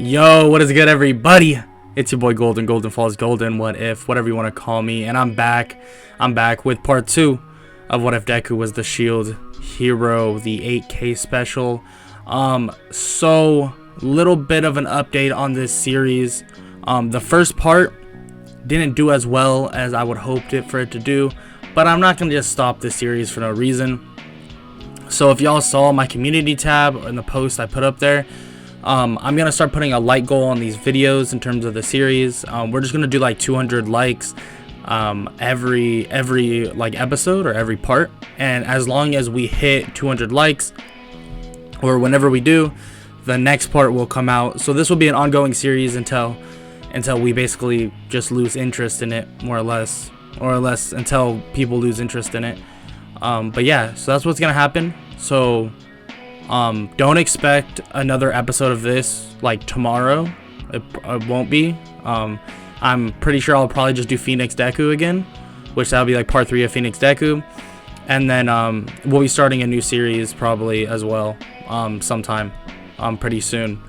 Yo, what is good, everybody? It's your boy Golden Falls Golden, what if, whatever you want to call me, and I'm back with part 2 of What If Deku Was the Shield Hero, the 8K special. So little bit of an update on this series. The first part didn't do as well as I would hoped it for it to do, but I'm not gonna just stop this series for no reason. So if y'all saw my community tab in the post I put up there, I'm gonna start putting a like goal on these videos in terms of the series. We're just gonna do like 200 likes every like episode or every part, and as long as we hit 200 likes, or whenever we do, the next part will come out. So this will be an ongoing series until we basically just lose interest in it, more or less until people lose interest in it. But yeah, so that's what's gonna happen. So don't expect another episode of this like tomorrow. It won't be. I'm pretty sure I'll probably just do Phoenix Deku again, which that'll be like part 3 of Phoenix Deku, and then we'll be starting a new series probably as well sometime pretty soon.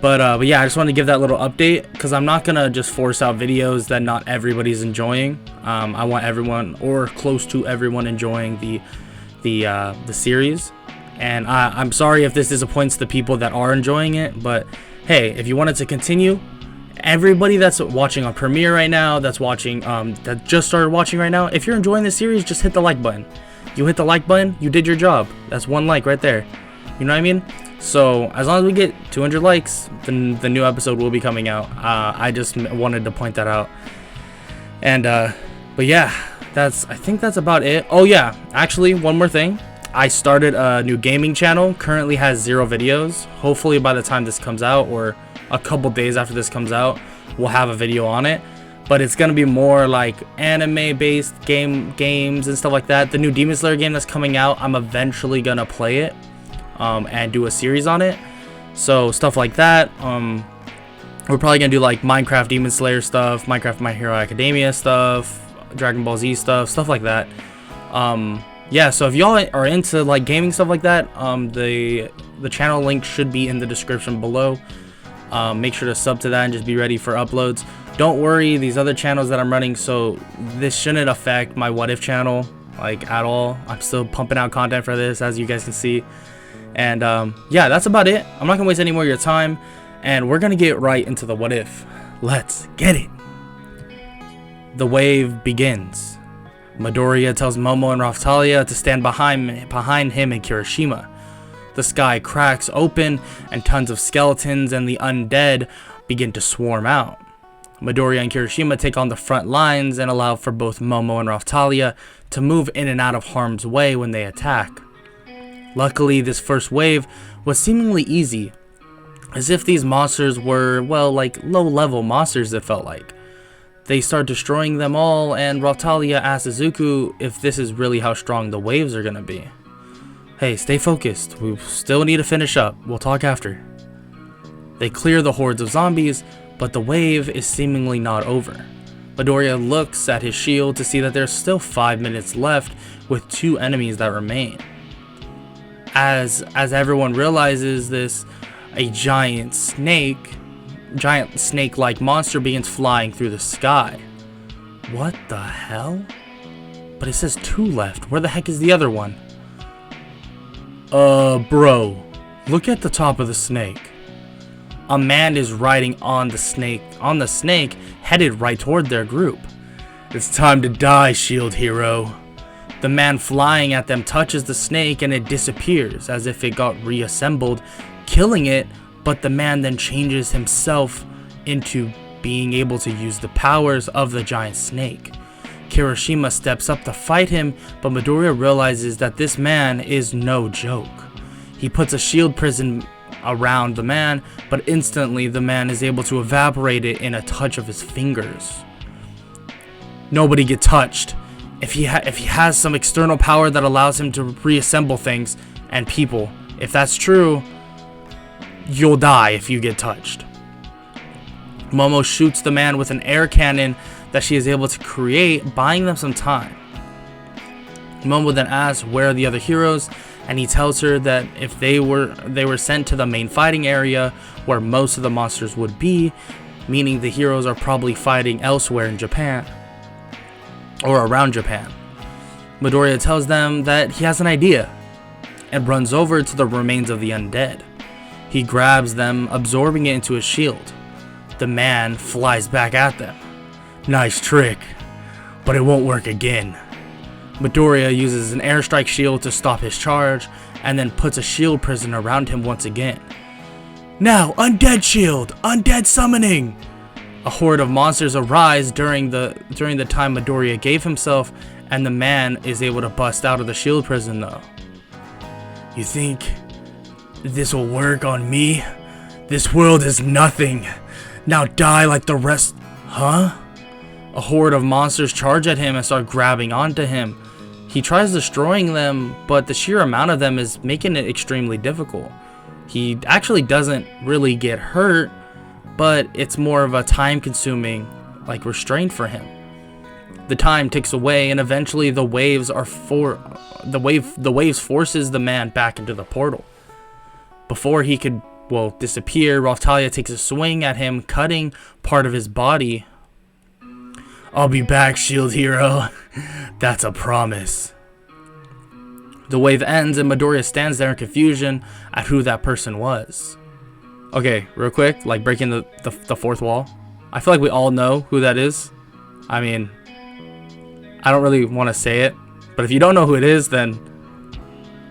But yeah, I just wanted to give that little update because I'm not gonna just force out videos that not everybody's enjoying. I want everyone, or close to everyone, enjoying the series. And I'm sorry if this disappoints the people that are enjoying it, but hey, if you want it to continue, everybody that's watching on Premiere right now, that's watching, that just started watching right now, if you're enjoying this series, just hit the like button. You hit the like button, you did your job. That's one like right there. You know what I mean? So as long as we get 200 likes, then the new episode will be coming out. I just wanted to point that out. And but yeah, I think that's about it. Oh yeah, actually, one more thing. I started a new gaming channel. Currently has 0 videos. Hopefully by the time this comes out, or a couple days after this comes out, we'll have a video on it. But it's gonna be more like anime based games and stuff like that. The new Demon Slayer game that's coming out, I'm eventually gonna play it and do a series on it. So stuff like that. We're probably gonna do like Minecraft Demon Slayer stuff, Minecraft My Hero Academia stuff, Dragon Ball Z stuff like that. Yeah, so if y'all are into like gaming stuff like that, the channel link should be in the description below. Make sure to sub to that and just be ready for uploads. Don't worry, these other channels that I'm running, so this shouldn't affect my What If channel like at all. I'm still pumping out content for this, as you guys can see. And yeah, that's about it. I'm not gonna waste any more of your time, and we're gonna get right into the What If. Let's get it. The wave begins. Midoriya tells Momo and Raphtalia to stand behind him in Kirishima. The sky cracks open and tons of skeletons and the undead begin to swarm out. Midoriya and Kirishima take on the front lines and allow for both Momo and Raphtalia to move in and out of harm's way when they attack. Luckily, this first wave was seemingly easy, as if these monsters were, well, like low-level monsters, it felt like. They start destroying them all, and Raphtalia asks Izuku if this is really how strong the waves are gonna be. Hey, stay focused. We still need to finish up. We'll talk after. They clear the hordes of zombies, but the wave is seemingly not over. Midoriya looks at his shield to see that there's still 5 minutes left with 2 enemies that remain. As everyone realizes this, a giant snake-like monster begins flying through the sky. What the hell? But it says 2 left. Where the heck is the other one? Bro, look at the top of the snake. A man is riding on the snake, headed right toward their group. It's time to die, Shield Hero. The man flying at them touches the snake and it disappears as if it got reassembled, killing it. But the man then changes himself into being able to use the powers of the giant snake. Kirishima steps up to fight him, but Midoriya realizes that this man is no joke. He puts a shield prison around the man, but instantly the man is able to evaporate it in a touch of his fingers. Nobody get touched. If he has some external power that allows him to reassemble things and people, if that's true, you'll die if you get touched. Momo shoots the man with an air cannon that she is able to create, buying them some time. Momo then asks where are the other heroes, and he tells her that if they were sent to the main fighting area where most of the monsters would be, meaning the heroes are probably fighting elsewhere in Japan or around Japan. Midoriya tells them that he has an idea and runs over to the remains of the undead. He grabs them, absorbing it into his shield. The man flies back at them. Nice trick, but it won't work again. Midoriya uses an airstrike shield to stop his charge, and then puts a shield prison around him once again. Now, undead shield! Undead summoning! A horde of monsters arise during the time Midoriya gave himself, and the man is able to bust out of the shield prison though. You think this will work on me? This world is nothing. Now die like the rest. Huh? A horde of monsters charge at him and start grabbing onto him. He tries destroying them, but the sheer amount of them is making it extremely difficult. He actually doesn't really get hurt, but it's more of a time-consuming, restraint for him. The time ticks away, and eventually the waves forces the man back into the portal. Before he could, disappear, Raphtalia takes a swing at him, cutting part of his body. I'll be back, shield hero. That's a promise. The wave ends, and Midoriya stands there in confusion at who that person was. Okay, real quick, breaking the fourth wall. I feel like we all know who that is. I mean, I don't really want to say it, but if you don't know who it is, then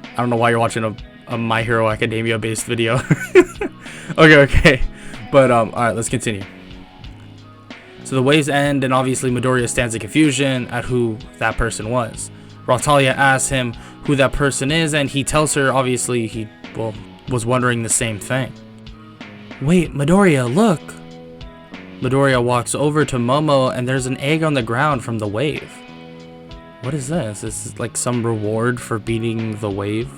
I don't know why you're watching a My Hero Academia based video. okay, but alright, let's continue. So the waves end, and obviously Midoriya stands in confusion at who that person was. Raphtalia asks him who that person is, and he tells her obviously he was wondering the same thing. Wait, Midoriya, look! Midoriya walks over to Momo, and there's an egg on the ground from the wave. What is this? Is this like some reward for beating the wave?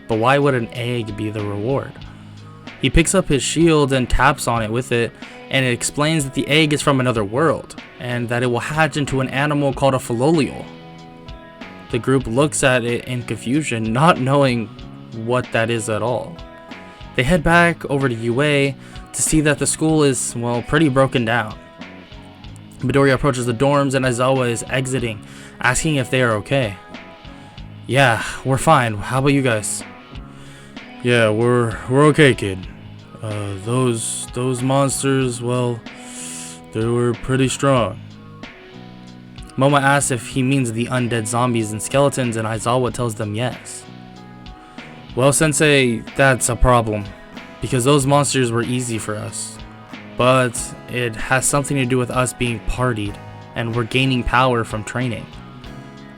But why would an egg be the reward? He picks up his shield and taps on it with it, and it explains that the egg is from another world, and that it will hatch into an animal called a Philolial. The group looks at it in confusion, not knowing what that is at all. They head back over to UA to see that the school is, pretty broken down. Midoriya approaches the dorms, and Aizawa is exiting, asking if they are okay. Yeah, we're fine. How about you guys? Yeah, we're okay, kid. Those monsters, they were pretty strong. Momo asks if he means the undead zombies and skeletons, and Aizawa tells them yes. Well, Sensei, that's a problem, because those monsters were easy for us. But it has something to do with us being partied, and we're gaining power from training.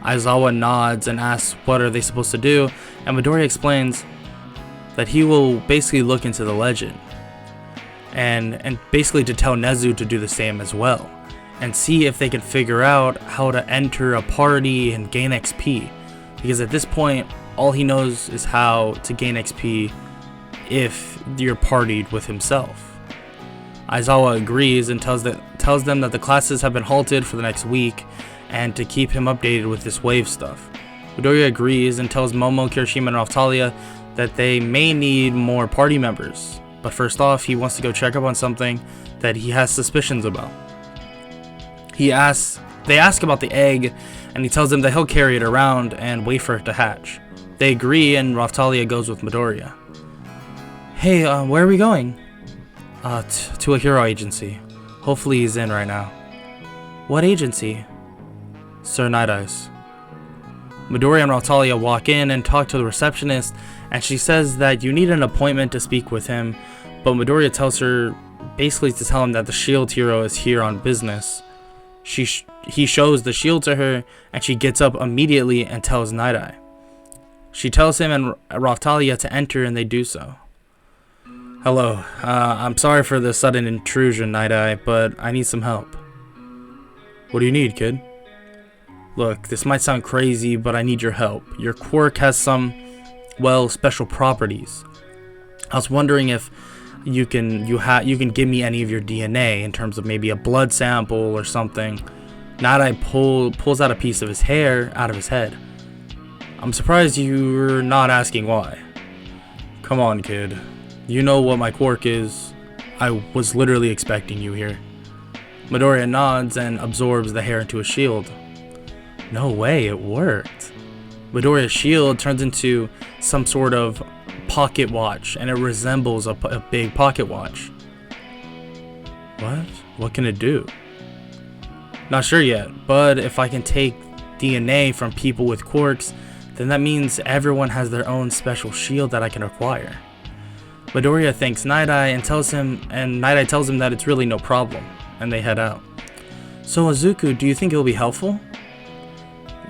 Aizawa nods and asks what are they supposed to do, and Midoriya explains that he will basically look into the legend, and basically to tell Nezu to do the same as well, and see if they can figure out how to enter a party and gain XP, because at this point all he knows is how to gain XP if you're partied with himself. Aizawa agrees and tells them that the classes have been halted for the next week, and to keep him updated with this wave stuff. Midoriya agrees and tells Momo, Kirishima, and Raphtalia that they may need more party members, but first off, he wants to go check up on something that he has suspicions about. They ask about the egg, and he tells them that he'll carry it around and wait for it to hatch. They agree, and Raphtalia goes with Midoriya. Hey, where are we going? To a hero agency. Hopefully he's in right now. What agency? Sir Night Eyes. Midoriya and Raphtalia walk in and talk to the receptionist, and she says that you need an appointment to speak with him, but Midoriya tells her basically to tell him that the shield hero is here on business. He shows the shield to her, and she gets up immediately and tells Night Eye. She tells him and Raphtalia to enter, and they do so. Hello, I'm sorry for the sudden intrusion, Night Eye, but I need some help. What do you need, kid? Look, this might sound crazy, but I need your help. Your quirk has some, special properties. I was wondering if you can give me any of your DNA in terms of maybe a blood sample or something. Night Eye pulls out a piece of his hair out of his head. I'm surprised you're not asking why. Come on, kid. You know what my quirk is. I was literally expecting you here. Midoriya nods and absorbs the hair into a shield. No way, it worked. Midoriya's shield turns into some sort of pocket watch, and it resembles a big pocket watch. What? What can it do? Not sure yet, but if I can take DNA from people with quirks, then that means everyone has their own special shield that I can acquire. Midoriya thanks Night Eye and Night Eye tells him that it's really no problem, and they head out. So Izuku, do you think it will be helpful?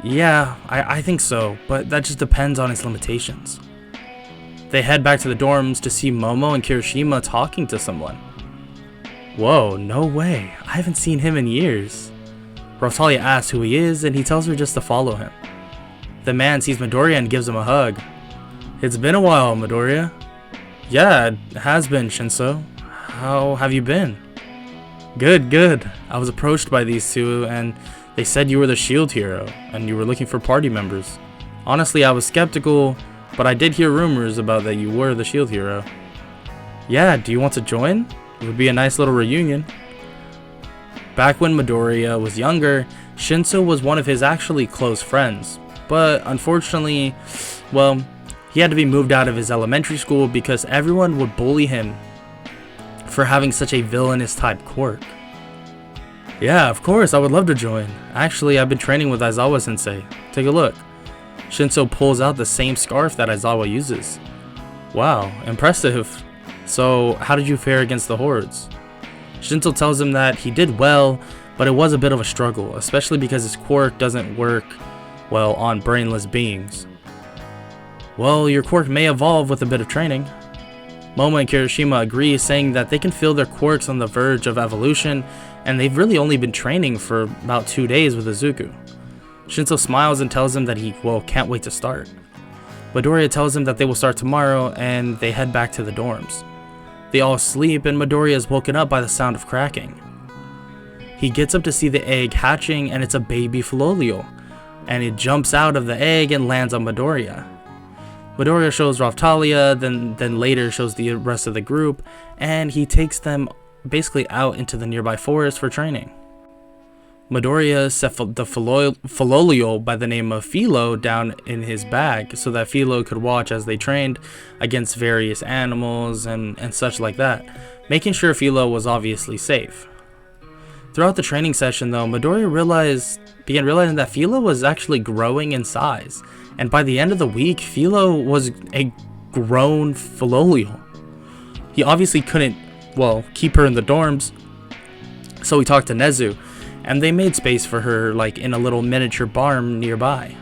Yeah, I think so, but that just depends on its limitations. They head back to the dorms to see Momo and Kirishima talking to someone. Whoa, no way, I haven't seen him in years. Rosalia asks who he is, and he tells her just to follow him. The man sees Midoriya and gives him a hug. It's been a while, Midoriya. Yeah, it has been, Shinso. How have you been? Good. I was approached by these two, and they said you were the shield hero, and you were looking for party members. Honestly, I was skeptical, but I did hear rumors about that you were the shield hero. Yeah, do you want to join? It would be a nice little reunion. Back when Midoriya was younger, Shinso was one of his actually close friends, but unfortunately, well, he had to be moved out of his elementary school because everyone would bully him for having such a villainous type quirk. Yeah, of course, I would love to join. Actually, I've been training with Aizawa sensei. Take a look. Shinso pulls out the same scarf that Aizawa uses. Wow, impressive. So, how did you fare against the hordes? Shinso tells him that he did well, but it was a bit of a struggle, especially because his quirk doesn't work well on brainless beings. Well, your quirk may evolve with a bit of training. Momo and Kirishima agree, saying that they can feel their quirks on the verge of evolution, and they've really only been training for about 2 days with Izuku. Shinso smiles and tells him that he, can't wait to start. Midoriya tells him that they will start tomorrow, and they head back to the dorms. They all sleep, and Midoriya is woken up by the sound of cracking. He gets up to see the egg hatching, and it's a baby Filolial, and it jumps out of the egg and lands on Midoriya. Midoriya shows Raphtalia, then later shows the rest of the group, and he takes them basically out into the nearby forest for training. Midoriya set the Filolial by the name of Philo down in his bag so that Philo could watch as they trained against various animals and such like that, making sure Philo was obviously safe. Throughout the training session though, Midoriya began realizing that Philo was actually growing in size, and by the end of the week, Philo was a grown Filolial. He obviously couldn't, keep her in the dorms, so he talked to Nezu, and they made space for her in a little miniature barn nearby.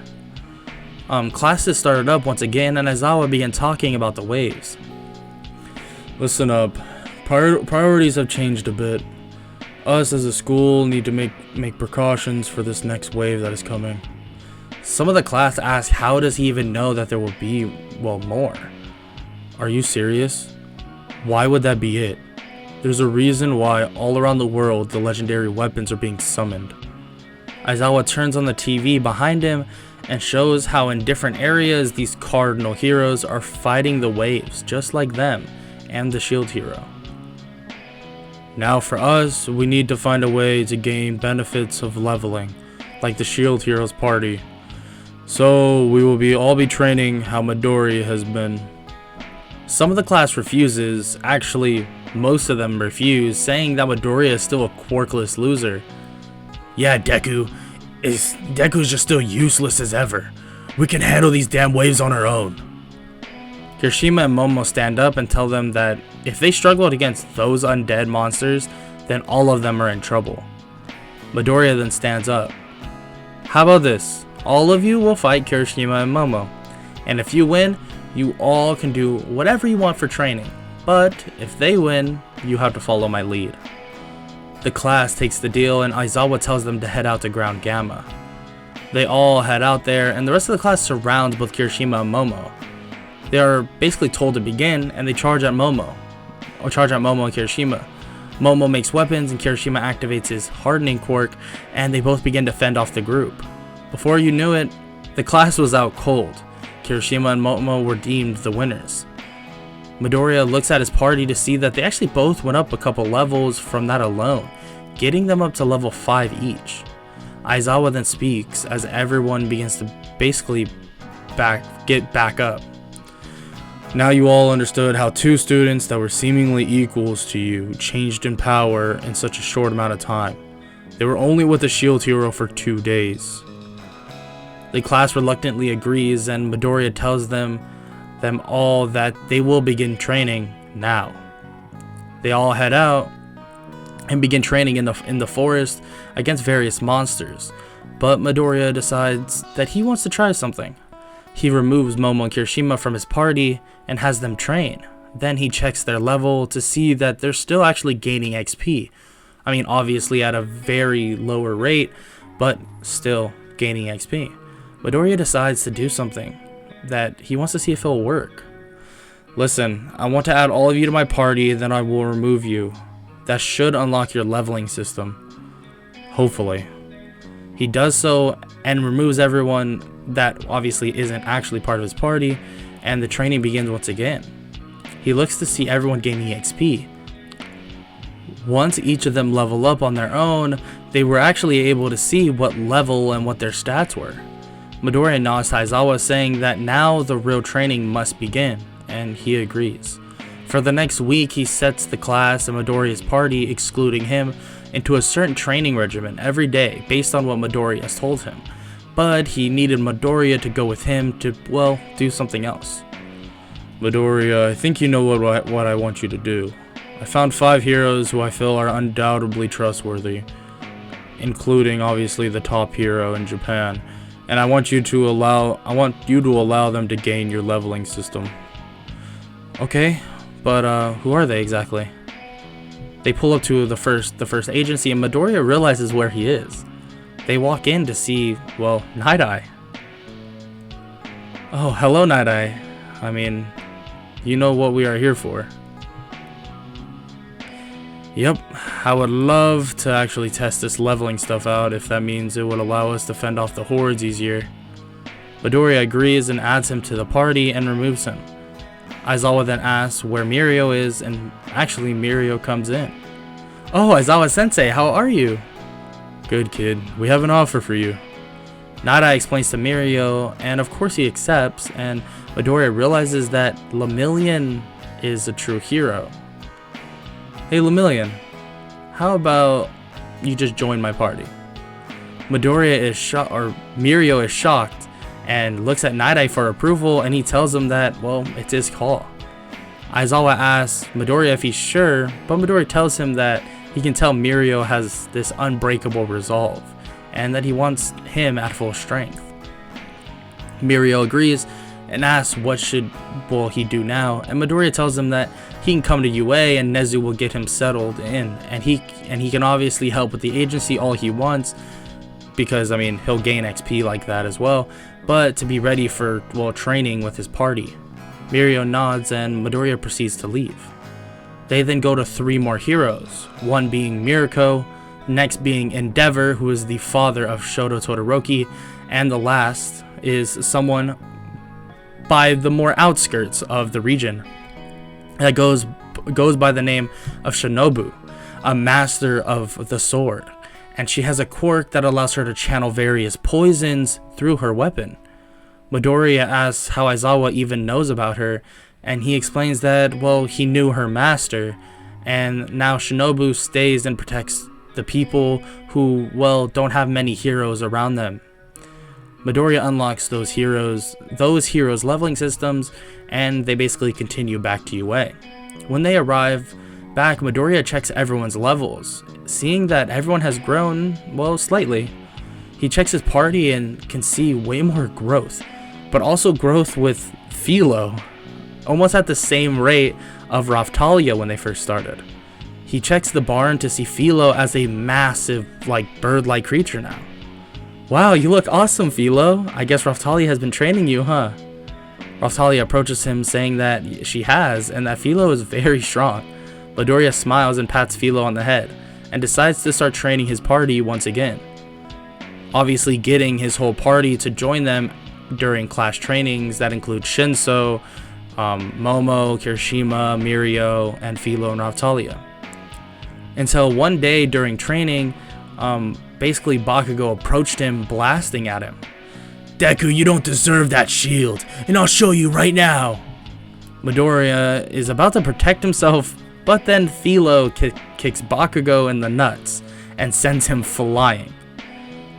Classes started up once again, and Aizawa began talking about the waves. Listen up, priorities have changed a bit. Us as a school need to make precautions for this next wave that is coming. Some of the class asked how does he even know that there will be, more? Are you serious? Why would that be it? There's a reason why all around the world the legendary weapons are being summoned. Aizawa turns on the TV behind him and shows how in different areas these cardinal heroes are fighting the waves just like them and the shield hero. Now for us, we need to find a way to gain benefits of leveling, like the shield hero's party. So we will all be training how Midori has been. Some of the class refuses, actually most of them refuse, saying that Midoriya is still a quirkless loser. Yeah, Deku's just still useless as ever. We can handle these damn waves on our own. Kirishima and Momo stand up and tell them that if they struggled against those undead monsters, then all of them are in trouble. Midoriya then stands up. How about this? All of you will fight Kirishima and Momo, and if you win, you all can do whatever you want for training, but if they win, you have to follow my lead. The class takes the deal, and Aizawa tells them to head out to Ground Gamma. They all head out there, and the rest of the class surrounds both Kirishima and Momo. They are basically told to begin, and they charge at Momo and Kirishima. Momo makes weapons, and Kirishima activates his hardening quirk, and they both begin to fend off the group. Before you knew it, The class was out cold. Kirishima and Momo were deemed the winners. Midoriya looks at his party to see that they actually both went up a couple levels from that alone, getting them up to level 5 each. Aizawa then speaks as everyone begins to basically get back up. Now you all understood how two students that were seemingly equals to you changed in power in such a short amount of time. They were only with the shield hero for 2 days. The class reluctantly agrees, and Midoriya tells them all that they will begin training now. They all head out and begin training in the forest against various monsters, but Midoriya decides that he wants to try something. He removes Momo and Kirishima from his party and has them train. Then he checks their level to see that they're still actually gaining XP. I mean, obviously at a very lower rate, but still gaining XP. Midoriya decides to do something that he wants to see if it'll work. Listen, I want to add all of you to my party, then I will remove you. That should unlock your leveling system. Hopefully. He does so and removes everyone that obviously isn't actually part of his party, and the training begins once again. He looks to see everyone gaining XP. Once each of them level up on their own, they were actually able to see what level and what their stats were. Midoriya nods to Aizawa, saying that now the real training must begin, and he agrees. For the next week, he sets the class and Midoriya's party, excluding him, into a certain training regimen every day based on what Midoriya has told him. But he needed Midoriya to go with him to, well, do something else. Midoriya, I think you know what I want you to do. I found 5 heroes who I feel are undoubtedly trustworthy, including obviously the top hero in Japan, and I want you to allow them to gain your leveling system. Okay, but who are they exactly? They pull up to the first agency, and Midoriya realizes where he is. They walk in to see, well, Night Eye. Oh, hello, Night Eye. I mean, you know what we are here for. Yep, I would love to actually test this leveling stuff out if that means it would allow us to fend off the hordes easier. Midoriya agrees and adds him to the party and removes him. Aizawa then asks where Mirio is, and actually Mirio comes in. Oh, Aizawa sensei, how are you? Good, kid. We have an offer for you. Nada explains to Mirio, and of course he accepts, and Midoriya realizes that Lemillion is a true hero. Hey Lemillion, how about you just join my party? Midoriya is Mirio is shocked and looks at Night Eye for approval, and he tells him that, well, it's his call. Aizawa asks Midoriya if he's sure, but Midoriya tells him that he can tell Mirio has this unbreakable resolve, and that he wants him at full strength. Mirio agrees and asks what will he do now, and Midoriya tells him that he can come to UA and Nezu will get him settled in, and he can obviously help with the agency all he wants, because I mean he'll gain XP like that as well, but to be ready for, well, training with his party. Mirio nods and Midoriya proceeds to leave. They then go to 3 more heroes, one being Mirko, next being Endeavor, who is the father of Shoto Todoroki, and the last is someone by the more outskirts of the region that goes by the name of Shinobu, a master of the sword, and she has a quirk that allows her to channel various poisons through her weapon. Midoriya asks how Aizawa even knows about her, and he explains that, well, he knew her master, and now Shinobu stays and protects the people who, well, don't have many heroes around them. Midoriya unlocks those heroes' leveling systems, and they basically continue back to UA. When they arrive back, Midoriya checks everyone's levels, seeing that everyone has grown, well, slightly. He checks his party and can see way more growth, but also growth with Philo, almost at the same rate of Raftalia when they first started. He checks the barn to see Philo as a massive, bird-like creature now. Wow, you look awesome, Philo. I guess Raftalia has been training you, huh? Raftalia approaches him saying that she has, and that Philo is very strong. Midoriya smiles and pats Philo on the head, and decides to start training his party once again. Obviously getting his whole party to join them during class trainings that include Shinso, Momo, Kirishima, Mirio, and Philo and Raphtalia. Until one day during training, basically Bakugo approached him, blasting at him. "Deku, you don't deserve that shield, and I'll show you right now." Midoriya is about to protect himself, but then Philo kicks Bakugo in the nuts and sends him flying.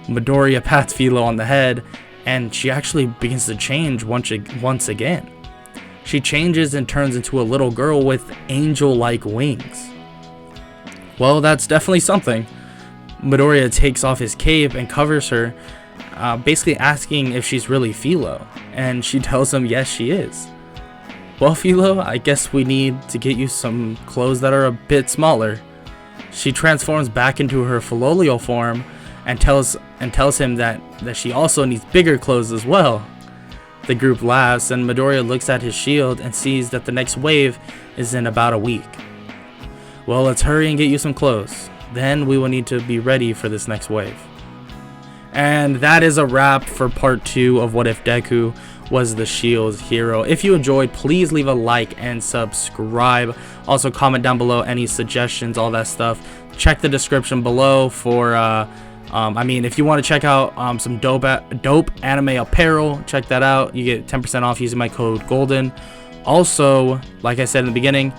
Midoriya pats Philo on the head, and she actually begins to change once again. She changes and turns into a little girl with angel-like wings. Well, that's definitely something. Midoriya takes off his cape and covers her, basically asking if she's really Philo, and she tells him yes, she is. "Well, Philo, I guess we need to get you some clothes that are a bit smaller." She transforms back into her Philolio form and tells him that she also needs bigger clothes as well. The group laughs, and Midoriya looks at his shield and sees that the next wave is in about a week. "Well, let's hurry and get you some clothes. Then we will need to be ready for this next wave." And that is a wrap for part 2 of What If Deku Was the Shield Hero. If you enjoyed, please leave a like and subscribe. Also comment down below any suggestions, all that stuff. Check the description below for if you want to check out some dope anime apparel, check that out. You get 10% off using my code GOLDEN. Also, like I said in the beginning,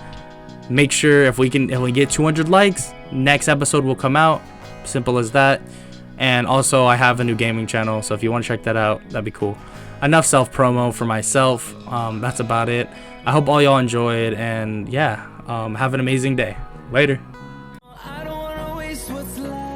make sure if we get 200 likes, next episode will come out. Simple as that. And also, I have a new gaming channel, so if you want to check that out, that'd be cool. Enough self-promo for myself. That's about it. I hope all y'all enjoyed, and yeah, have an amazing day. Later. I don't wanna waste what's left.